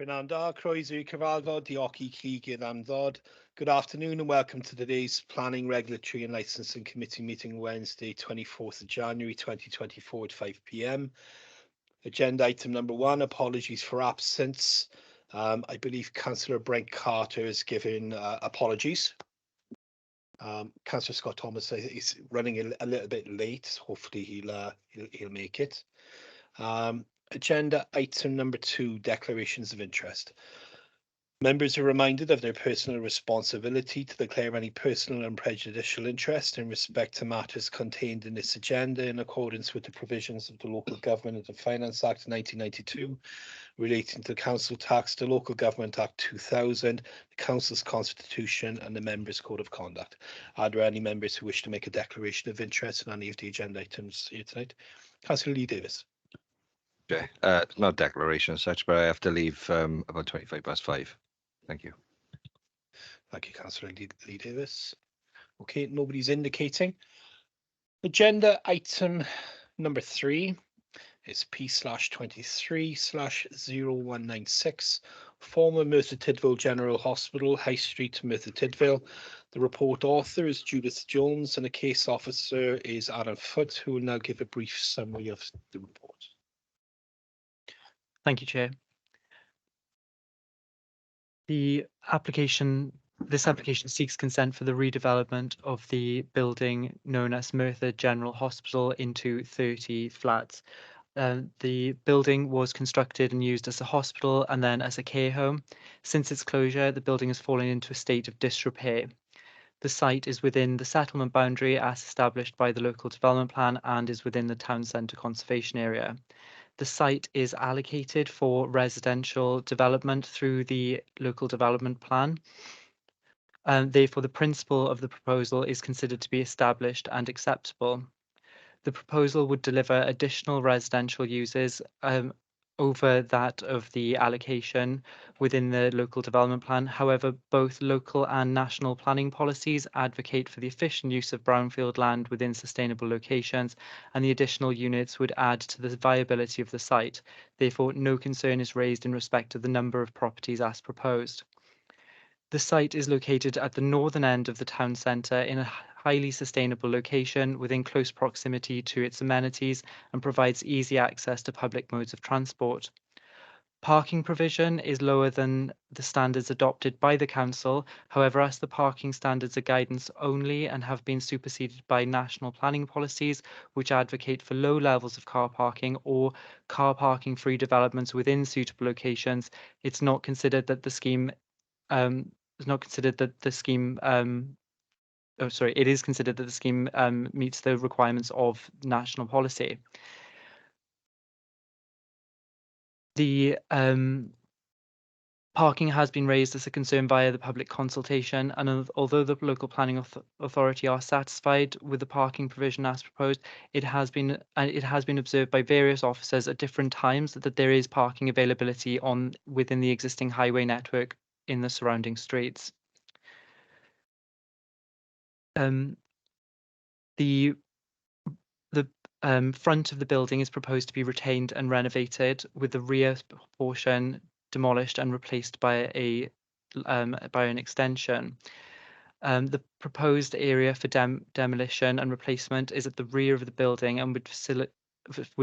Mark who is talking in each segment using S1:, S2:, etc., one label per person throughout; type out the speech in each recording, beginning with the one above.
S1: Fernanda, croeso cyfarfod, diolch I chi gyd am ddod. Good afternoon and welcome to today's Planning, Regulatory and Licensing Committee meeting Wednesday, 24th of January 2024 at 5 p.m. Agenda item number 1, apologies for absence. I believe Councillor Brent Carter is giving apologies. Councillor Scott Thomas is running a little bit late. Hopefully he'll make it. Agenda item number 2, declarations of interest. Members are reminded of their personal responsibility to declare any personal and prejudicial interest in respect to matters contained in this agenda in accordance with the provisions of the Local Government and Finance Act 1992 relating to the Council Tax, the Local Government Act 2000, the Council's Constitution and the Members' Code of Conduct. Are there any members who wish to make a declaration of interest on any of the agenda items here tonight? Councillor Lee Davis.
S2: Okay, not declaration as such, but I have to leave about 5:25. Thank you.
S1: Thank you, Councillor Lee Davis. Okay, nobody's indicating. Agenda item number 3 is P/23/0196, former Merthyr Tydfil General Hospital, High Street, Merthyr Tydfil. The report author is Judith Jones and the case officer is Aaron Foote, who will now give a brief summary of the report.
S3: Thank you, Chair. This application seeks consent for the redevelopment of the building known as Merthyr General Hospital into 30 flats. The building was constructed and used as a hospital and then as a care home. Since its closure, the building has fallen into a state of disrepair. The site is within the settlement boundary as established by the local development plan and is within the town centre conservation area. The site is allocated for residential development through the local development plan. Therefore, the principle of the proposal is considered to be established and acceptable. The proposal would deliver additional residential uses over that of the allocation within the local development plan. However, both local and national planning policies advocate for the efficient use of brownfield land within sustainable locations, and the additional units would add to the viability of the site. Therefore, no concern is raised in respect to the number of properties as proposed. The site is located at the northern end of the town centre in a highly sustainable location within close proximity to its amenities and provides easy access to public modes of transport. Parking provision is lower than the standards adopted by the council. However, as the parking standards are guidance only and have been superseded by national planning policies, which advocate for low levels of car parking or car parking free developments within suitable locations, it's not considered that the scheme it is considered that the scheme meets the requirements of national policy. The parking has been raised as a concern via the public consultation, and although the local planning authority are satisfied with the parking provision as proposed, it has been observed by various officers at different times that there is parking availability within the existing highway network in the surrounding streets. The front of the building is proposed to be retained and renovated, with the rear portion demolished and replaced by an extension. The proposed area for demolition and replacement is at the rear of the building and would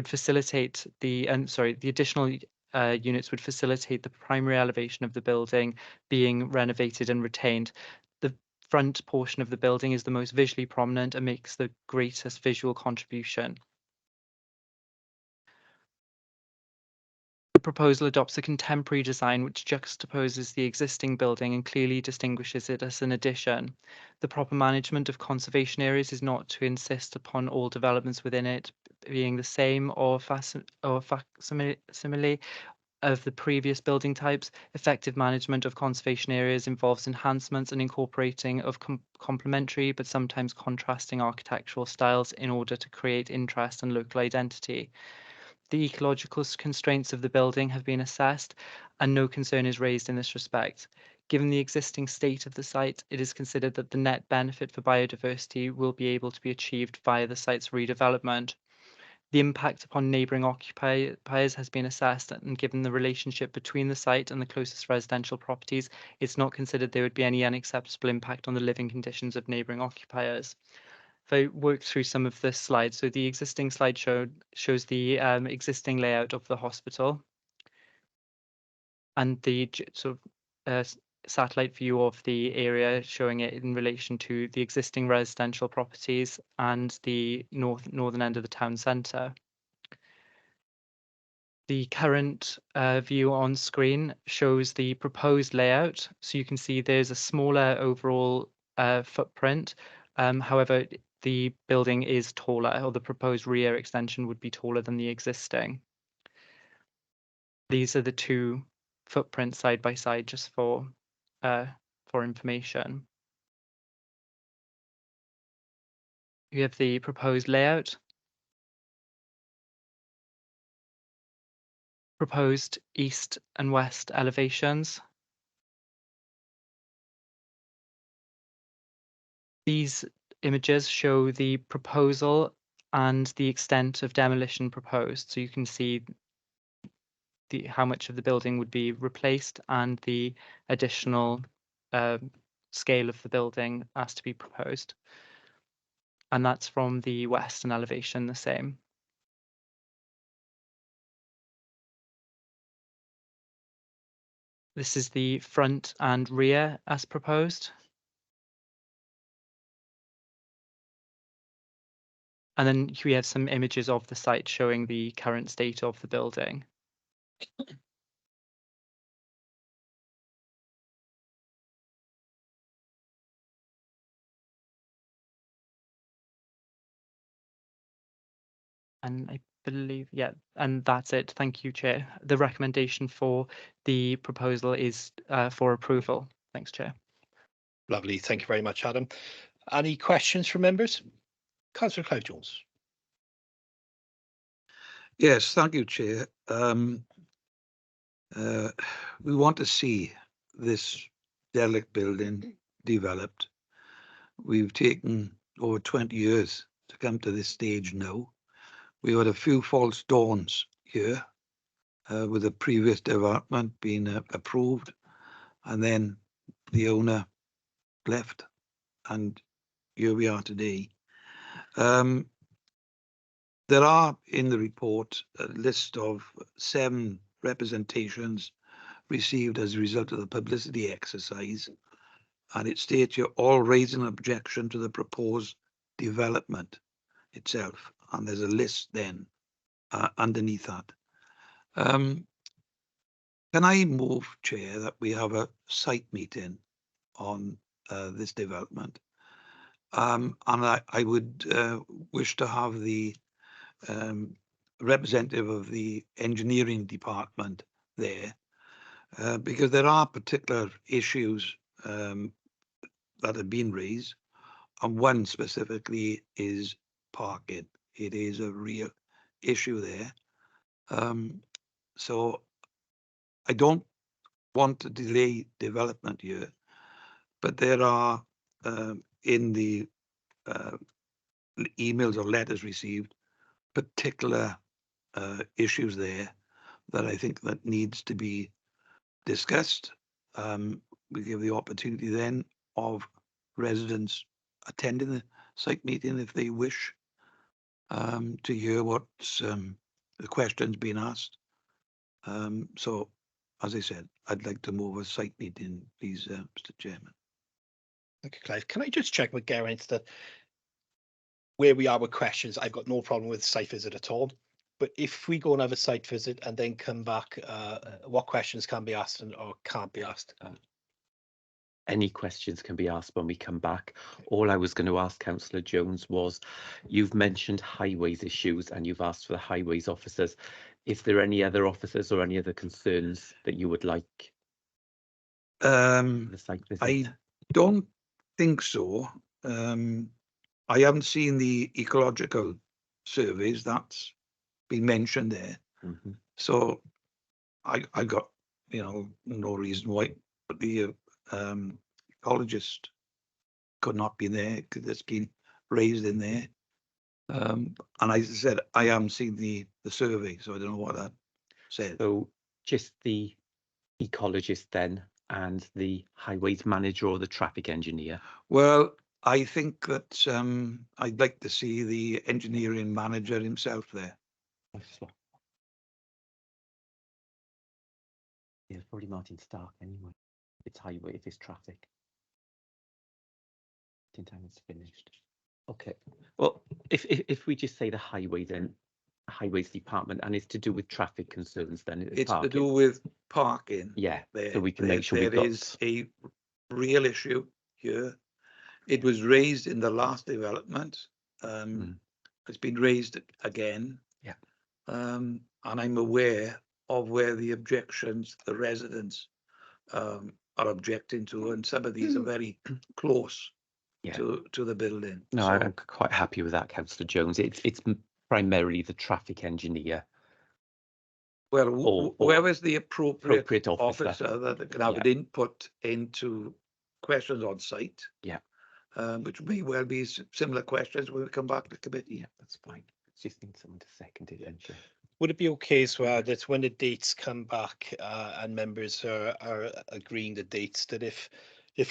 S3: facilitate the additional units would facilitate the primary elevation of the building being renovated and retained. The front portion of the building is the most visually prominent and makes the greatest visual contribution. The proposal adopts a contemporary design which juxtaposes the existing building and clearly distinguishes it as an addition. The proper management of conservation areas is not to insist upon all developments within it being the same or facsimile of the previous building types. Effective management of conservation areas involves enhancements and incorporating of complementary but sometimes contrasting architectural styles in order to create interest and local identity. The ecological constraints of the building have been assessed and no concern is raised in this respect. Given the existing state of the site, it is considered that the net benefit for biodiversity will be able to be achieved via the site's redevelopment. The impact upon neighbouring occupiers has been assessed, and given the relationship between the site and the closest residential properties, it's not considered there would be any unacceptable impact on the living conditions of neighbouring occupiers. If I work through some of the slides, so the existing slide shows the existing layout of the hospital, and the sort of satellite view of the area showing it in relation to the existing residential properties and the northern end of the town centre. The current view on screen shows the proposed layout. So you can see there's a smaller overall footprint. However, the building is taller, or the proposed rear extension would be taller than the existing. These are the two footprints side by side, just for information. You have the proposed layout, proposed east and west elevations. These images show the proposal and the extent of demolition proposed. So you can see how much of the building would be replaced and the additional scale of the building as to be proposed. And that's from the western elevation, the same. This is the front and rear as proposed. And then we have some images of the site showing the current state of the building. And I believe, yeah, and that's it. Thank you, Chair. The recommendation for the proposal is for approval. Thanks, Chair.
S1: Lovely. Thank you very much, Adam. Any questions from members? Councillor Clive Jones.
S4: Yes, thank you, Chair. We want to see this derelict building developed. We've taken over 20 years to come to this stage now. We had a few false dawns here with the previous development being approved, and then the owner left, and here we are today. There are in the report a list of 7 representations received as a result of the publicity exercise, and it states you're all raising an objection to the proposed development itself, and there's a list then underneath that. Can I move, Chair, that we have a site meeting on this development? And I would wish to have the representative of the engineering department there, because there are particular issues that have been raised, and one specifically is parking. It is a real issue there. So I don't want to delay development here, but there are in the emails or letters received particular issues there that I think that needs to be discussed. We give the opportunity then of residents attending the site meeting if they wish to hear what's the questions being asked. So, as I said, I'd like to move a site meeting, please, Mr. Chairman.
S1: Okay, Clive. Can I just check with Geraint that where we are with questions? I've got no problem with site visit at all. But if we go and have a site visit and then come back, what questions can be asked or can't be asked?
S5: Any questions can be asked when we come back. All I was going to ask Councillor Jones was, you've mentioned highways issues and you've asked for the highways officers. Is there any other officers or any other concerns that you would like? The site visit?
S4: I don't think so. I haven't seen the ecological surveys that's been mentioned there.
S5: Mm-hmm.
S4: So I got, no reason why, but the ecologist could not be there because it's been raised in there. And as I said, I haven't seen the survey, so I don't know what that says.
S5: So just the ecologist then and the highways manager or the traffic engineer.
S4: Well, I think that I'd like to see the engineering manager himself there.
S5: Yeah, it's probably Martin Stark anyway. If it's highway, if it's traffic. In time it's finished. Okay. Well, if we just say the highway then, highways department, and it's to do with traffic concerns then.
S4: It's
S5: parking.
S4: to do with parking.
S5: Yeah.
S4: There,
S5: So we can make sure we've
S4: there
S5: got.
S4: is a real issue here. It was raised in the last development. It's been raised again.
S5: Yeah.
S4: And I'm aware of where the objections the residents are objecting to, and some of these are very close to the building.
S5: No,
S4: So,
S5: I'm quite happy with that, Councillor Jones. It's primarily the traffic engineer.
S4: well, whoever's the appropriate officer that can have an input into questions on site.
S5: Yeah.
S4: Which may well be similar questions when we come back to committee.
S5: Yeah, that's fine. Just need someone to second it, don't you?
S1: Would it be okay as well that when the dates come back and members are agreeing the dates, that if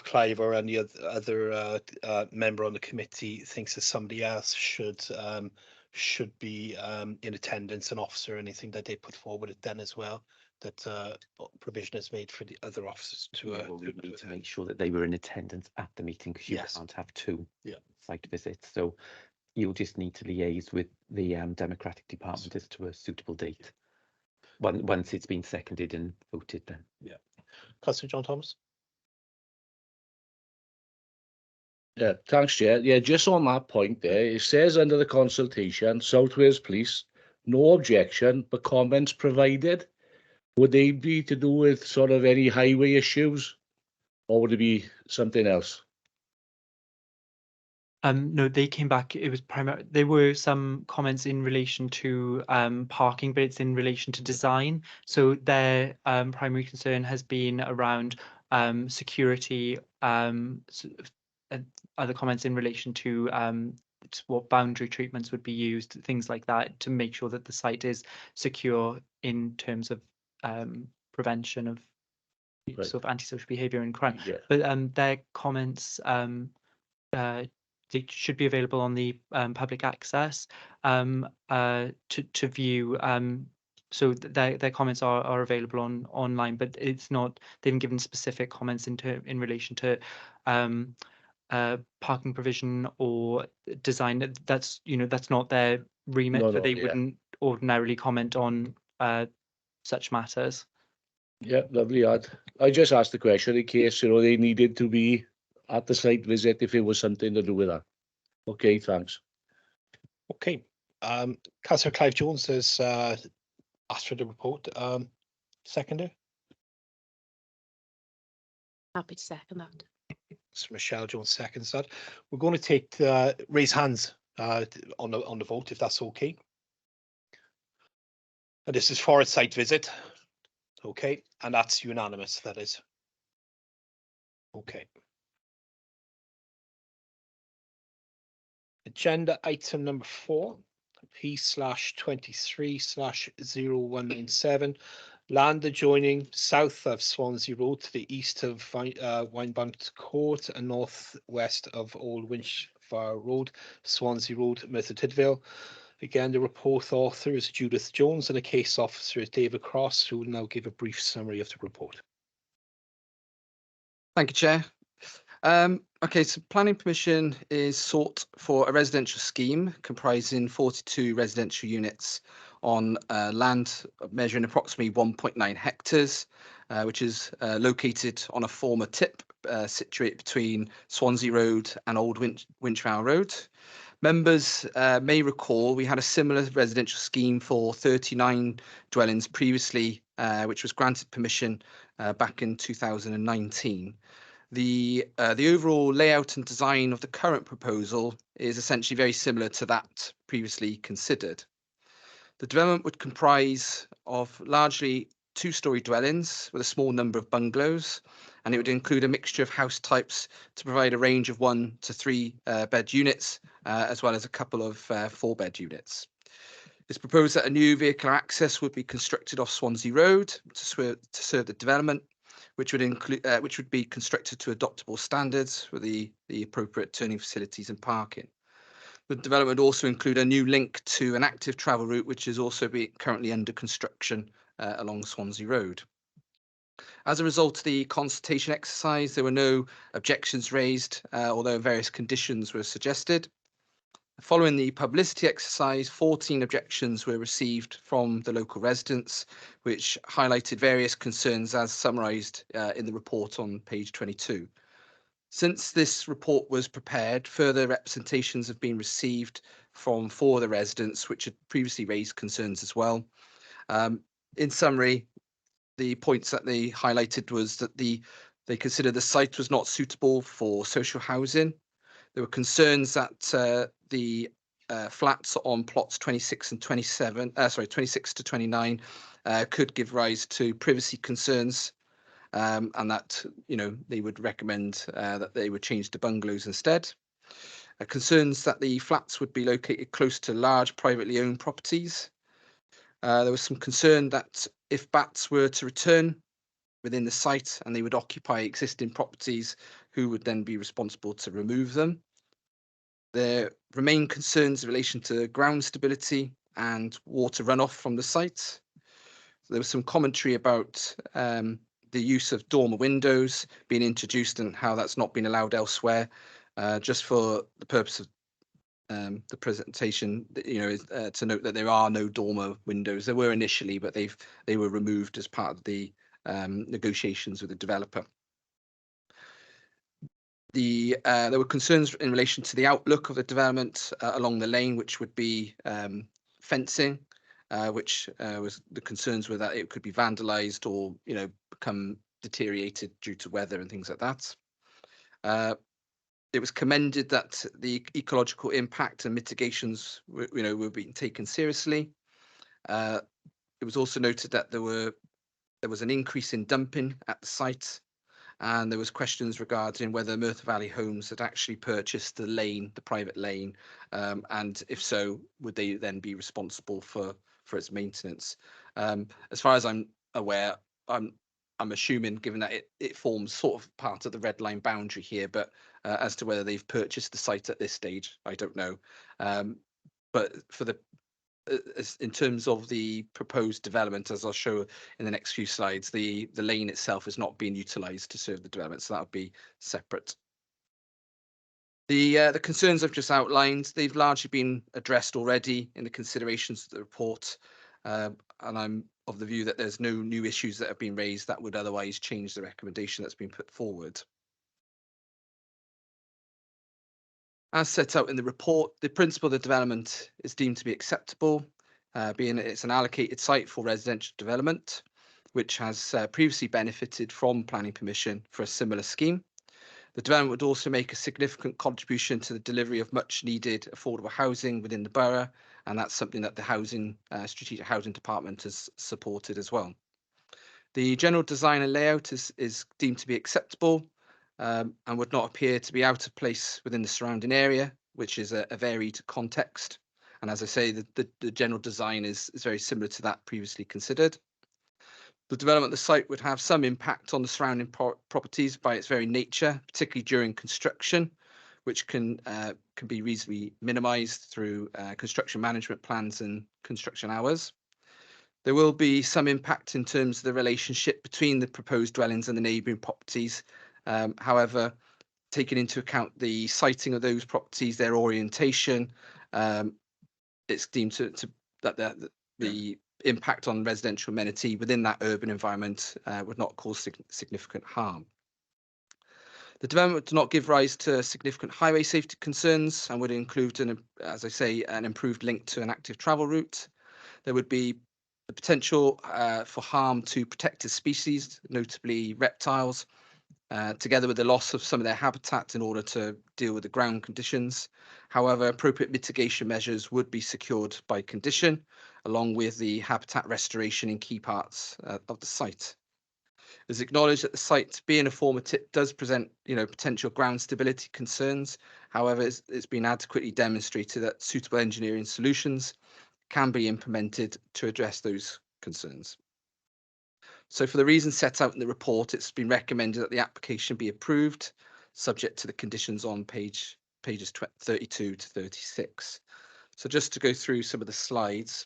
S1: Clive or any other member on the committee thinks that somebody else should be in attendance, an officer or anything, that they put forward it then as well, that provision is made for the other officers to
S5: we need to make sure that they were in attendance at the meeting, because you can't have two site visits. So you'll just need to liaise with the Democratic Department as to a suitable date once it's been seconded and voted then.
S1: Yeah. Councillor John Thomas.
S6: Yeah, thanks, Chair. Yeah, just on that point there, it says under the consultation, South Wales Police, no objection, but comments provided. Would they be to do with sort of any highway issues, or would it be something else?
S3: No, they came back. It was there were some comments in relation to parking, but it's in relation to design. So their primary concern has been around security, other comments in relation to what boundary treatments would be used, things like that, to make sure that the site is secure in terms of prevention of sort of antisocial behaviour and crime.
S6: Yeah.
S3: But their comments they should be available on the public access to view. So their comments are available online, but it's not. They haven't given specific comments in relation to parking provision or design. That's that's not their remit, but they wouldn't ordinarily comment on such matters.
S6: Yeah, lovely. I just asked the question in case they needed to be at the site visit if it was something to do with that. Okay, thanks.
S1: Okay. Councillor Clive Jones has asked for the report. Seconder?
S7: Happy to second that.
S1: So Michelle Jones seconds that. We're going to take raise hands on the vote, if that's okay. And this is for a site visit. Okay, and that's unanimous, that is. Okay. Agenda item number 4, P/23/0197, land adjoining south of Swansea Road to the east of Winebank Court and northwest of Old Winchfire Road, Swansea Road, Merthyr Tydfil. Again, the report author is Judith Jones and the case officer is David Cross, who will now give a brief summary of the report.
S8: Thank you, Chair. Okay, so planning permission is sought for a residential scheme comprising 42 residential units on land measuring approximately 1.9 hectares, which is located on a former tip situated between Swansea Road and Old Winchfire Road. Members may recall we had a similar residential scheme for 39 dwellings previously, which was granted permission back in 2019. The overall layout and design of the current proposal is essentially very similar to that previously considered. The development would comprise of largely 2-storey dwellings with a small number of bungalows and it would include a mixture of house types to provide a range of 1 to 3 bed units, as well as a couple of 4-bed units. It's proposed that a new vehicular access would be constructed off Swansea Road to serve the development, which would be constructed to adoptable standards with the appropriate turning facilities and parking. The development would also include a new link to an active travel route, which is also currently under construction along Swansea Road. As a result of the consultation exercise, there were no objections raised, although various conditions were suggested. Following the publicity exercise, 14 objections were received from the local residents, which highlighted various concerns as summarised in the report on page 22. Since this report was prepared, further representations have been received from 4 of the residents, which had previously raised concerns as well. In summary, the points that they highlighted was that they considered the site was not suitable for social housing. There were concerns that the flats on plots 26 and 26 to 29 could give rise to privacy concerns, and that they would recommend that they would change to bungalows instead. Concerns that the flats would be located close to large privately owned properties. There was some concern that if bats were to return within the site and they would occupy existing properties, who would then be responsible to remove them. There remain concerns in relation to ground stability and water runoff from the site. There was some commentary about the use of dormer windows being introduced and how that's not been allowed elsewhere. Just for the purpose of the presentation, to note that there are no dormer windows. There were initially, but they were removed as part of the negotiations with the developer. There were concerns in relation to the outlook of the development along the lane, which would be fencing, which was the concerns were that it could be vandalised or become deteriorated due to weather and things like that. It was commended that the ecological impact and mitigations were being taken seriously. It was also noted that there was an increase in dumping at the site, and there was questions regarding whether Merthyr Valley Homes had actually purchased the private lane, and if so, would they then be responsible for its maintenance? As far as I'm aware, I'm assuming, given that it forms sort of part of the red line boundary here, but as to whether they've purchased the site at this stage, I don't know. But in terms of the proposed development, as I'll show in the next few slides, the lane itself is not being utilised to serve the development, so that would be separate. The concerns I've just outlined, they've largely been addressed already in the considerations of the report, and I'm of the view that there's no new issues that have been raised that would otherwise change the recommendation that's been put forward. As set out in the report, the principle of the development is deemed to be acceptable, being it's an allocated site for residential development, which has previously benefited from planning permission for a similar scheme. The development would also make a significant contribution to the delivery of much needed affordable housing within the borough, and that's something that the Strategic Housing Department has supported as well. The general design and layout is deemed to be acceptable, and would not appear to be out of place within the surrounding area, which is a varied context. And as I say, the general design is very similar to that previously considered. The development of the site would have some impact on the surrounding properties by its very nature, particularly during construction, which can be reasonably minimised through construction management plans and construction hours. There will be some impact in terms of the relationship between the proposed dwellings and the neighbouring properties. However, taking into account the siting of those properties, their orientation, it's deemed that the impact on residential amenity within that urban environment would not cause significant harm. The development does not give rise to significant highway safety concerns and would include, as I say, an improved link to an active travel route. There would be the potential for harm to protected species, notably reptiles, together with the loss of some of their habitat in order to deal with the ground conditions. However, appropriate mitigation measures would be secured by condition, along with the habitat restoration in key parts of the site. It's acknowledged that the site, being a former tip, does present, potential ground stability concerns. However, it's been adequately demonstrated that suitable engineering solutions can be implemented to address those concerns. So for the reasons set out in the report, it's been recommended that the application be approved, subject to the conditions on pages 32 to 36. So just to go through some of the slides.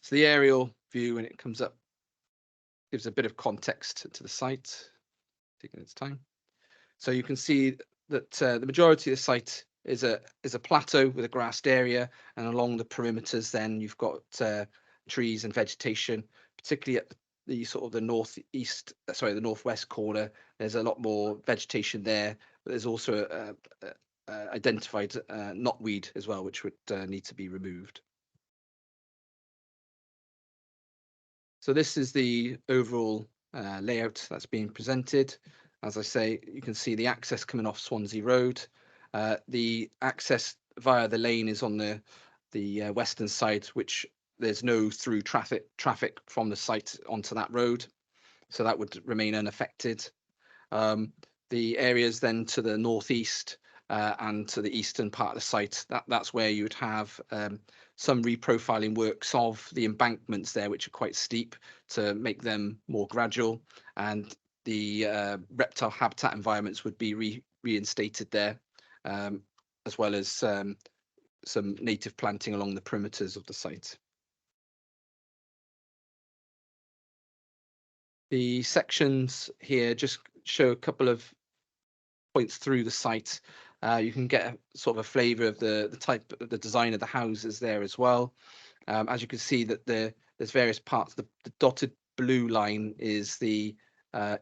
S8: So the aerial view, when it comes up, gives a bit of context to the site, taking its time. So you can see that the majority of the site is a plateau with a grassed area, and along the perimeters then you've got trees and vegetation, particularly at the sort of the northwest corner. There's a lot more vegetation there, but there's also identified knotweed as well, which would need to be removed. So this is the overall layout that's being presented. As I say, you can see the access coming off Swansea Road. The access via the lane is on the western side, which there's no through traffic from the site onto that road, so that would remain unaffected. The areas then to the northeast and to the eastern part of the site, that's where you would have some reprofiling works of the embankments there, which are quite steep, to make them more gradual, and the reptile habitat environments would be reinstated there, as well as some native planting along the perimeters of the site. The sections here just show a couple of points through the site. You can get a sort of a flavour of the type, the design of the houses there as well. As you can see that there's various parts. The dotted blue line is the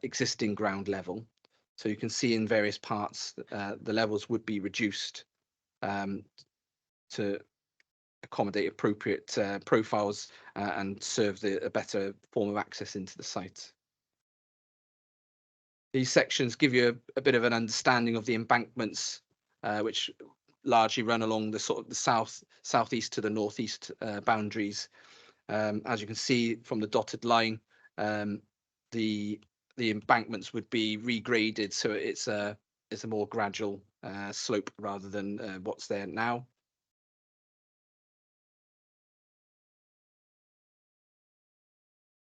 S8: existing ground level. So you can see in various parts the levels would be reduced to accommodate appropriate profiles and serve a better form of access into the site. These sections give you a bit of an understanding of the embankments, which largely run along the sort of the southeast to the northeast boundaries. As you can see from the dotted line, the embankments would be regraded, so it's a more gradual slope rather than what's there now.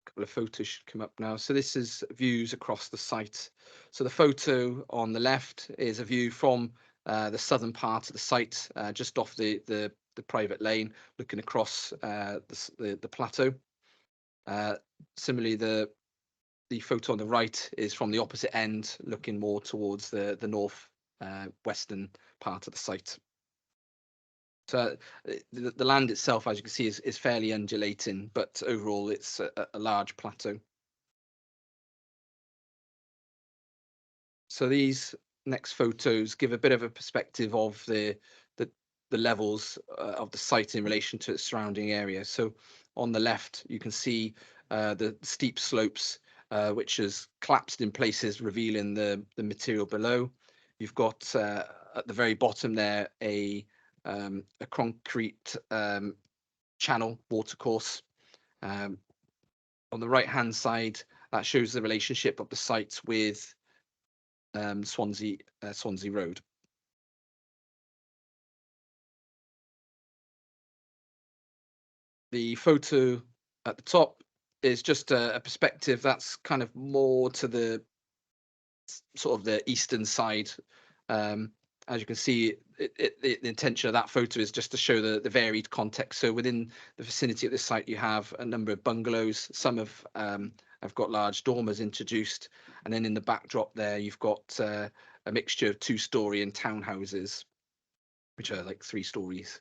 S8: Couple of photos should come up now. So this is views across the site. So the photo on the left is a view from the southern part of the site, just off the private lane, looking across the plateau. Similarly, the photo on the right is from the opposite end, looking more towards the north western part of the site. So the land itself, as you can see, is fairly undulating, but overall it's a large plateau. So these next photos give a bit of a perspective of the levels of the site in relation to its surrounding area. So on the left, you can see the steep slopes, which has collapsed in places, revealing the material below. You've got at the very bottom there a concrete channel watercourse. On the right hand side, that shows the relationship of the site with Swansea Road. The photo at the top is just a perspective that's kind of more to the sort of the eastern side. As you can see, the intention of that photo is just to show the varied context. So within the vicinity of this site, you have a number of bungalows. Some have got large dormers introduced, and then in the backdrop there, you've got a mixture of 2-storey and townhouses, which are like 3 stories.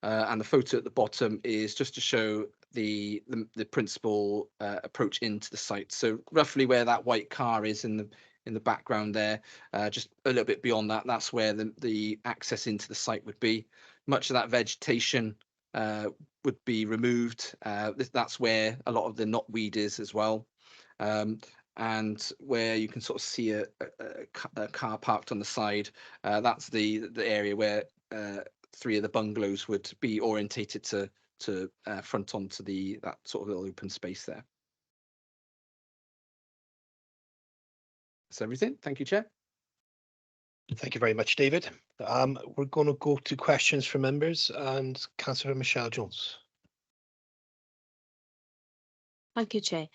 S8: And the photo at the bottom is just to show the principal approach into the site. So roughly where that white car is in the background there, just a little bit beyond that, that's where the access into the site would be. Much of that vegetation would be removed. That's where a lot of the knotweed is as well. And where you can sort of see a car parked on the side, that's the area where 3 of the bungalows would be orientated to front onto that sort of little open space there. That's everything. Thank you, Chair.
S1: Thank you very much, David. We're going to go to questions from members, and Councillor Michelle Jones.
S7: Thank you, Chair.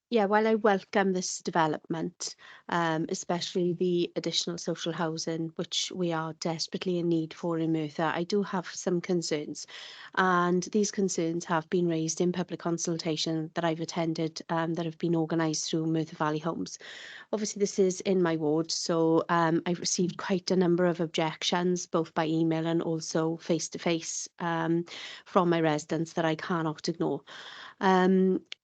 S7: Yeah, while I welcome this development, especially the additional social housing, which we are desperately in need for in Merthyr, I do have some concerns. And these concerns have been raised in public consultation that I've attended, that have been organised through Merthyr Valley Homes. Obviously, this is in my ward, so I've received quite a number of objections, both by email and also face-to-face, from my residents that I cannot ignore.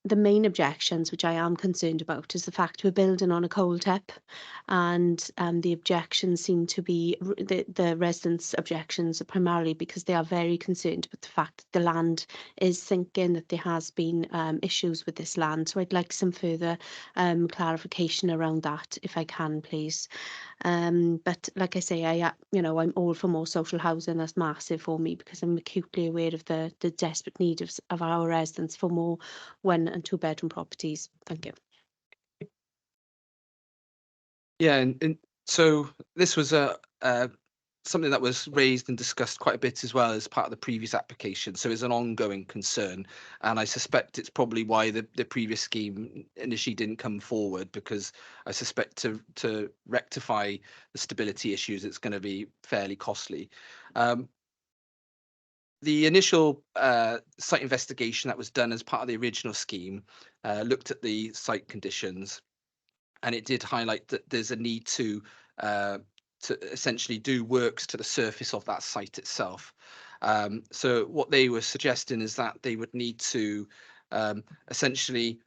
S7: The main objections, which I am concerned about, is the fact we're building on a coal tip, and the objections seem to be the residents' objections are primarily because they are very concerned with the fact that the land is sinking, that there has been issues with this land. So I'd like some further clarification around that, if I can, please. But like I say, I'm all for more social housing. That's massive for me because I'm acutely aware of the desperate need of our residents for more 1 and 2 bedroom properties. Thank you.
S8: Yeah, and so this was something that was raised and discussed quite a bit as well as part of the previous application. So it's an ongoing concern, and I suspect it's probably why the previous scheme initially didn't come forward, because I suspect to rectify the stability issues, it's going to be fairly costly. The initial site investigation that was done as part of the original scheme looked at the site conditions, and it did highlight that there's a need to essentially do works to the surface of that site itself. So what they were suggesting is that they would need to essentially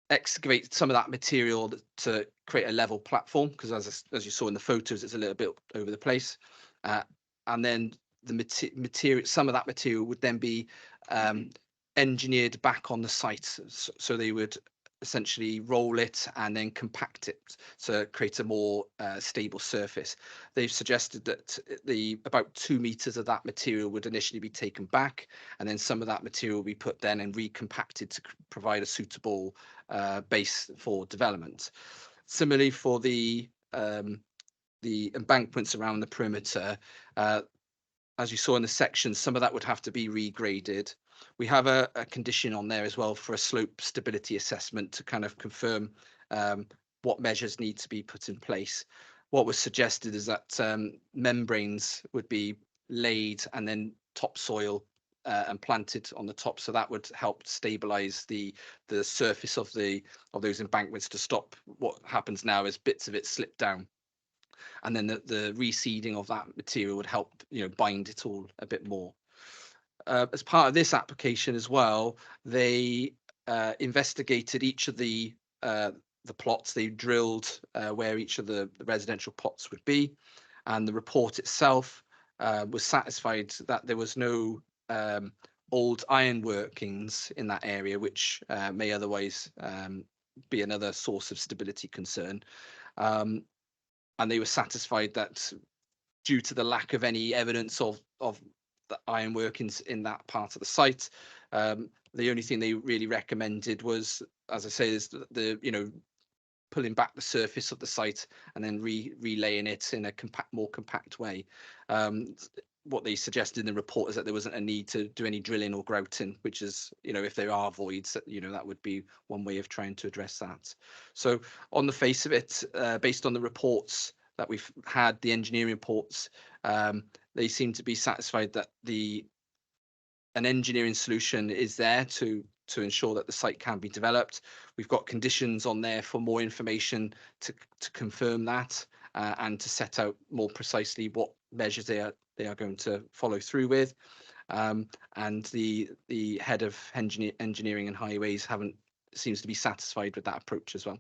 S8: excavate some of that material to create a level platform, because as you saw in the photos, it's a little bit over the place. And then the material, some of that material would then be engineered back on the site. So they would essentially roll it and then compact it to create a more stable surface. They've suggested that about 2 meters of that material would initially be taken back, and then some of that material will be put then and recompacted to provide a suitable base for development. Similarly, for the embankments around the perimeter, as you saw in the section, some of that would have to be regraded. We have a condition on there as well for a slope stability assessment to kind of confirm what measures need to be put in place. What was suggested is that membranes would be laid and then topsoil and planted on the top, so that would help stabilize the surface of those embankments to stop what happens now as bits of it slip down. And then the reseeding of that material would help, bind it all a bit more. As part of this application as well, they investigated each of the plots. They drilled where each of the residential plots would be, and the report itself was satisfied that there was no old iron workings in that area, which may otherwise be another source of stability concern. And they were satisfied that due to the lack of any evidence of the iron workings in that part of the site, the only thing they really recommended was, as I say, is the pulling back the surface of the site and then relaying it in a more compact way. What they suggested in the report is that there wasn't a need to do any drilling or grouting, which is, if there are voids, that would be one way of trying to address that. So on the face of it, based on the reports that we've had, the engineering reports, they seem to be satisfied that an engineering solution is there to ensure that the site can be developed. We've got conditions on there for more information to confirm that and to set out more precisely what measures they are going to follow through with. And the head of engineering and highways seems to be satisfied with that approach as well.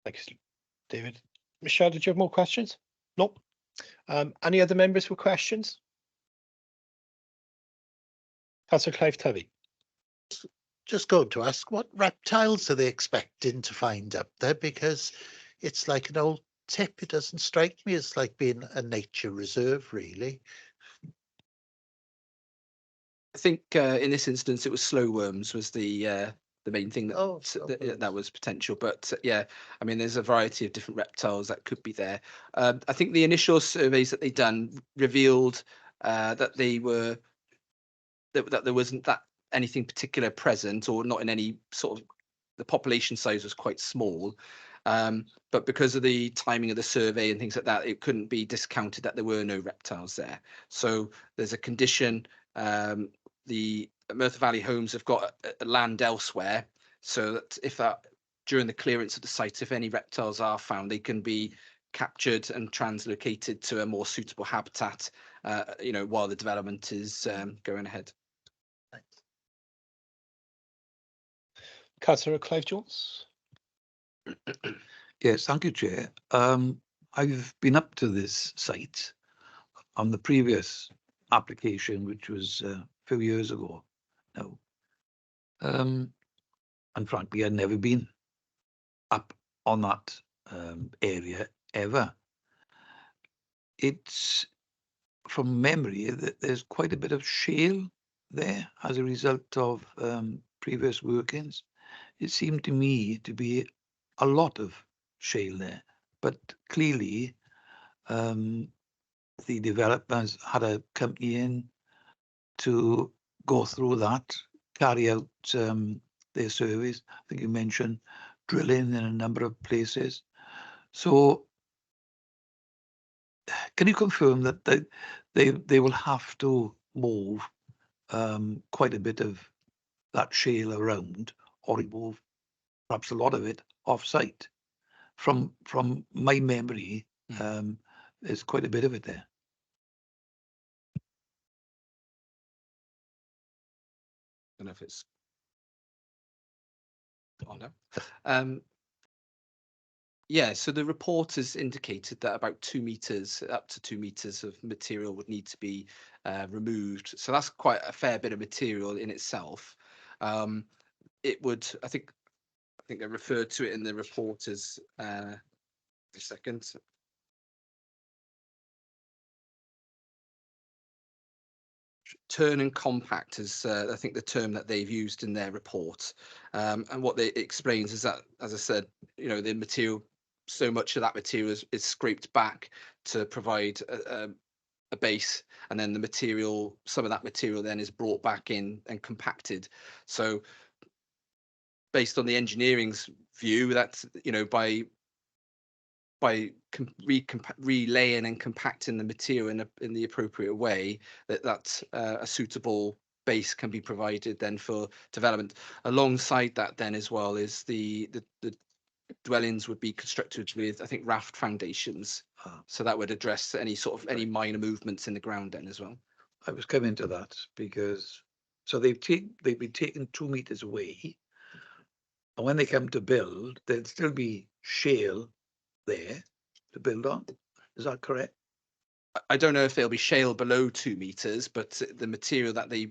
S1: Thanks, David. Michelle, did you have more questions? Nope. Any other members with questions? Councillor Clive Tubby.
S9: Just going to ask, what reptiles are they expecting to find up there? Because it's like an old tip. It doesn't strike me as like being a nature reserve, really.
S8: I think in this instance it was slow worms was the main thing that
S9: Oh,
S8: that was potential. But yeah, I mean, there's a variety of different reptiles that could be there. I think the initial surveys that they done revealed that they were that there wasn't that anything particular present, or not in any sort of, the population size was quite small. But because of the timing of the survey and things like that, it couldn't be discounted that there were no reptiles there. So there's a condition. The Merthyr Valley Homes have got land elsewhere, so that if that during the clearance of the site, if any reptiles are found, they can be captured and translocated to a more suitable habitat, while the development is going ahead.
S1: Councillor Clive Jones.
S4: Yes, thank you, Chair. I've been up to this site on the previous application, which was a few years ago now. And frankly, I'd never been up on that area ever. It's from memory that there's quite a bit of shale there as a result of previous workings. It seemed to me to be a lot of shale there, but clearly the developers had a company in to go through that, carry out their surveys. I think you mentioned drilling in a number of places. So can you confirm that they will have to move quite a bit of that shale around, or remove perhaps a lot of it off-site? From my memory, there's quite a bit of it there.
S8: I don't know if it's on now. Yeah, so the report has indicated that about 2 meters, up to 2 meters of material would need to be removed. So that's quite a fair bit of material in itself. It would, I think I referred to it in the report as a second. Turn and compact is, I think, the term that they've used in their report. And what it explains is that, as I said, the material, so much of that material is scraped back to provide a base, and then some of that material then is brought back in and compacted. So based on the engineering's view, that's, by relaying and compacting the material in the appropriate way, that's a suitable base can be provided then for development. Alongside that then as well is the dwellings would be constructed with, I think, raft foundations. So that would address any minor movements in the ground then as well.
S4: I was coming to that because they've been taken 2 meters away, and when they come to build, there'll still be shale there to build on. Is that correct?
S8: I don't know if there'll be shale below 2 meters, but the material that they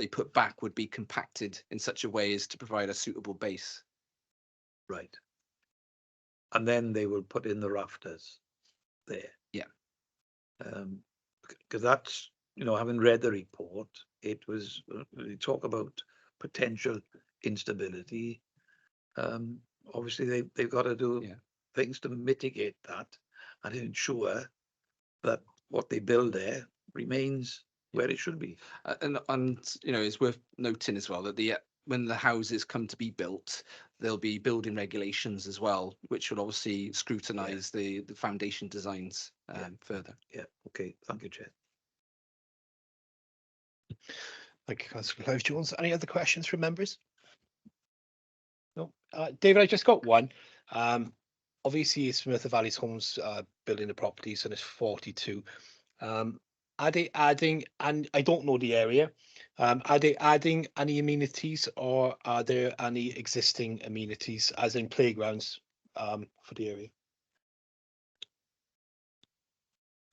S8: put back would be compacted in such a way as to provide a suitable base.
S4: Right. And then they will put in the rafters there.
S8: Yeah.
S4: Because that's, having read the report, it was, we talk about potential instability. Obviously they've got to do things to mitigate that and ensure that what they build there remains where it should be.
S8: And it's worth noting as well that when the houses come to be built, there'll be building regulations as well, which will obviously scrutinise the foundation designs further.
S4: Yeah. Okay. Thank you, Chair.
S1: Thank you, Councillor Clive Jones. Any other questions from members? No. David, I just got one. Obviously, it's Merthyr Valley Homes building the properties, and it's 42. Are they adding, and I don't know the area, are they adding any amenities, or are there any existing amenities, as in playgrounds, for the area?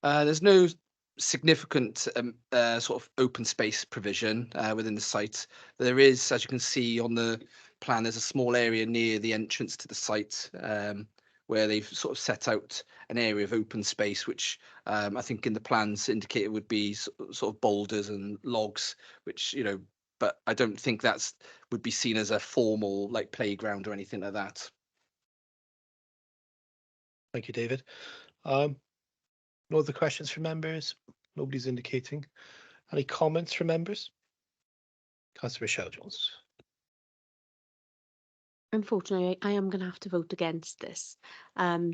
S8: There's no significant sort of open space provision within the site. There is, as you can see on the plan, there's a small area near the entrance to the site where they've sort of set out an area of open space, which I think in the plans indicated would be sort of boulders and logs, which, you know, but I don't think that's would be seen as a formal like playground or anything like that.
S1: Thank you, David. No other questions from members? Nobody's indicating. Any comments from members? Councillor Michelle Jones.
S7: Unfortunately, I am going to have to vote against this,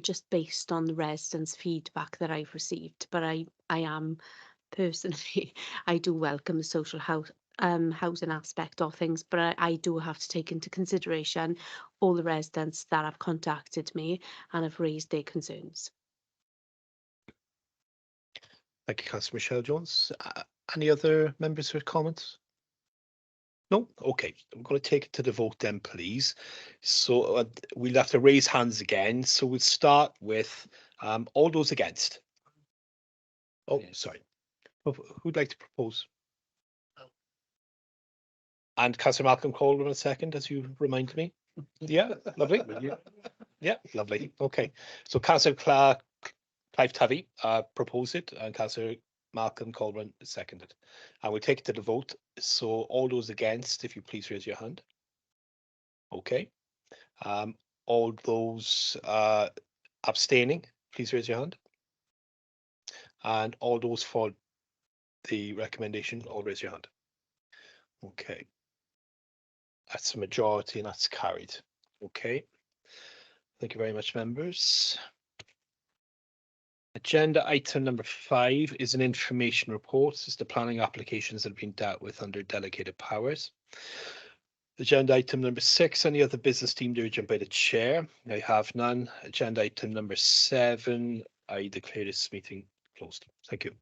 S7: just based on the residents' feedback that I've received. But I am personally, I do welcome the social housing aspect of things, but I do have to take into consideration all the residents that have contacted me and have raised their concerns.
S1: Thank you, Councillor Michelle Jones. Any other members with comments? No? Okay, I'm going to take it to the vote then, please. So we'll have to raise hands again. So we'll start with all those against. Oh, sorry. Who'd like to propose? And Councillor Malcolm Calder in a second, as you remind me. Yeah, lovely. Yeah, lovely. Okay, so Councillor Clive Tavy proposed it, and Councillor Malcolm Colburn seconded. And we'll take it to the vote. So all those against, if you please raise your hand. Okay. All those abstaining, please raise your hand. And all those for the recommendation, all raise your hand. Okay. That's a majority and that's carried. Okay. Thank you very much, members. Agenda item number 5 is an information report. It's the planning applications that have been dealt with under delegated powers. Agenda item number 6, any other business deemed urgent by the chair? I have none. Agenda item number 7, I declare this meeting closed. Thank you.